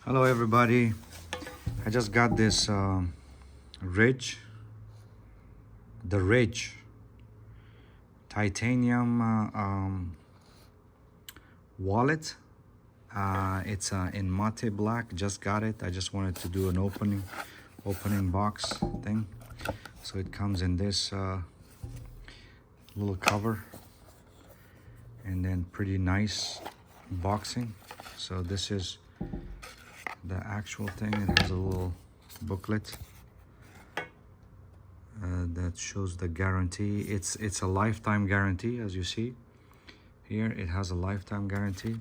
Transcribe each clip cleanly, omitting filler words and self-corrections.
Hello everybody, I just got this Ridge, the Ridge titanium wallet. It's in matte black. Just got it. I just wanted to do an opening box thing. So it comes in this little cover and then pretty nice boxing. So this is the actual thing. It has a little booklet that shows the guarantee. It's a lifetime guarantee. As you see here, it has a lifetime guarantee.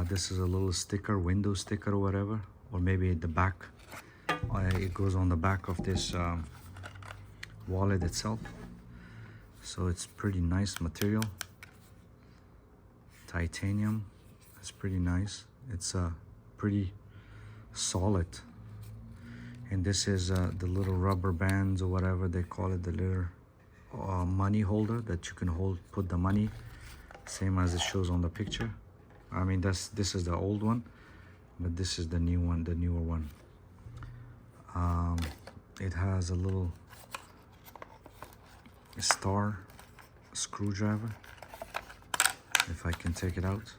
This is a little sticker, window sticker or whatever, or maybe at the back. It goes on the back of this wallet itself. So it's pretty nice material, titanium. It's pretty nice. It's pretty solid. And this is the little rubber bands or whatever they call it, the little money holder that you can put the money, same as it shows on the picture. I mean, this is the old one, but this is the new one, the newer one. It has a little star screwdriver, if I can take it out.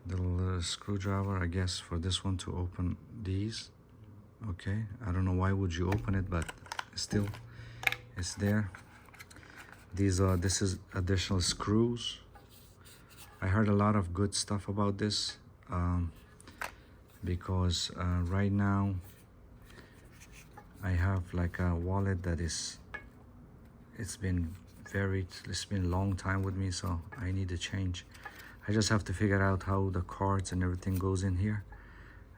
The little screwdriver, I guess, for this one to open these. Okay, I don't know why would you open it, but still it's there. This is additional screws. I heard a lot of good stuff about this because right now I have like a wallet that it's been a long time with me, so I need to change. I just have to figure out how the cards and everything goes in here.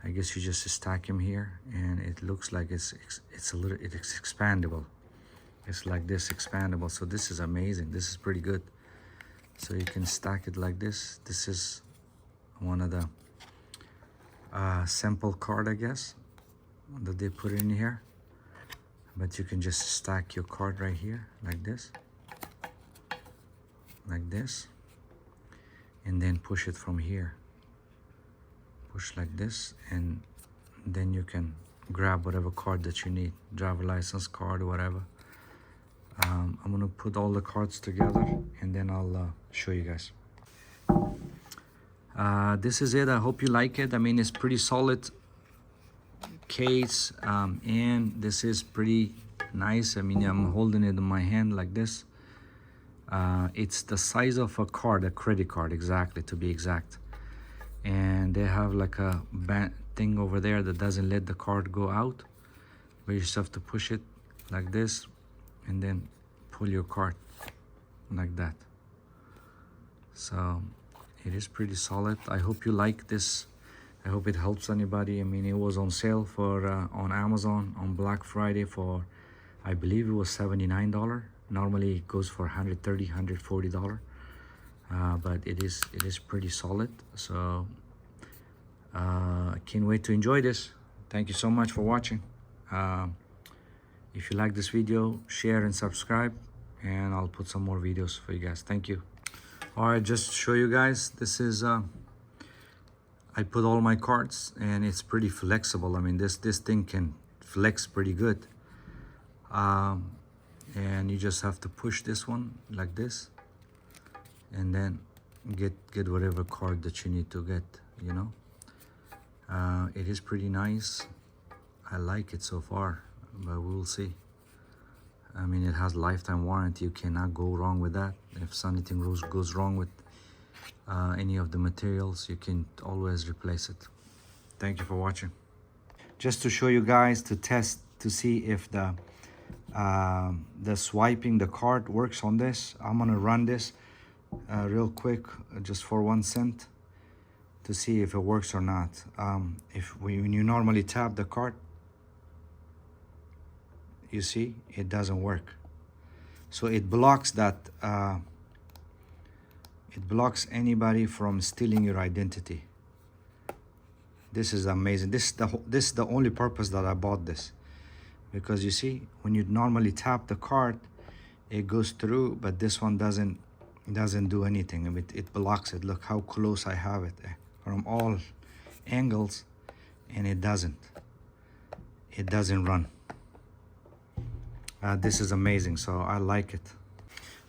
I guess you just stack them here, and it looks like it's expandable. It's like this, expandable. So this is amazing. This is pretty good. So you can stack it like this. This is one of the sample card, I guess, that they put in here. But you can just stack your card right here like this, and then push it from here. Push like this, and then you can grab whatever card that you need, driver license card or whatever. I'm gonna put all the cards together and then I'll show you guys. This is it. I hope you like it. I mean, it's pretty solid case, and this is pretty nice. I mean, I'm holding it in my hand like this. It's the size of a card, a credit card, exactly, to be exact. And they have like a thing over there that doesn't let the card go out, but you just have to push it like this and then pull your card like that. So it is pretty solid. I hope you like this. I hope it helps anybody. I mean, it was on sale for on Amazon on Black Friday for, I believe it was $79. Normally it goes for $130, $140. But it is pretty solid. So I can't wait to enjoy this. Thank you so much for watching. If you like this video, share and subscribe, and I'll put some more videos for you guys. Thank you. All right, just to show you guys, this is I put all my cards, and it's pretty flexible. I mean, this thing can flex pretty good. And you just have to push this one like this, and then get whatever card that you need to get, you know. It is pretty nice. I like it so far, but we'll see. I mean, it has lifetime warranty. You cannot go wrong with that. If anything goes wrong with any of the materials, you can always replace it. Thank you for watching. Just to show you guys, to test to see if the swiping the card works on this, I'm gonna run this real quick, just for 1 cent, to see if it works or not. When you normally tap the card, you see it doesn't work. So it blocks that. It blocks anybody from stealing your identity. This is amazing. This is the only purpose that I bought this, because you see, when you normally tap the card, it goes through, but this one doesn't do anything. I mean, it blocks it. Look how close I have it from all angles, and it doesn't run. This is amazing, so I like it.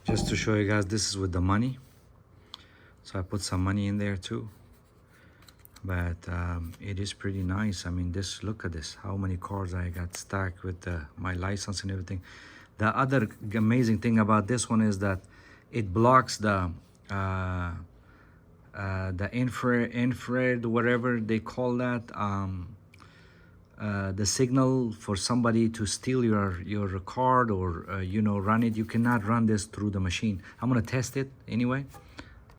Just to show you guys, this is with the money, so I put some money in there too. But it is pretty nice. I mean, look at this, how many cards I got stacked with my license and everything. The other amazing thing about this one is that it blocks the infrared, whatever they call that, the signal for somebody to steal your card or you know, run it. You cannot run this through the machine. I'm gonna test it anyway.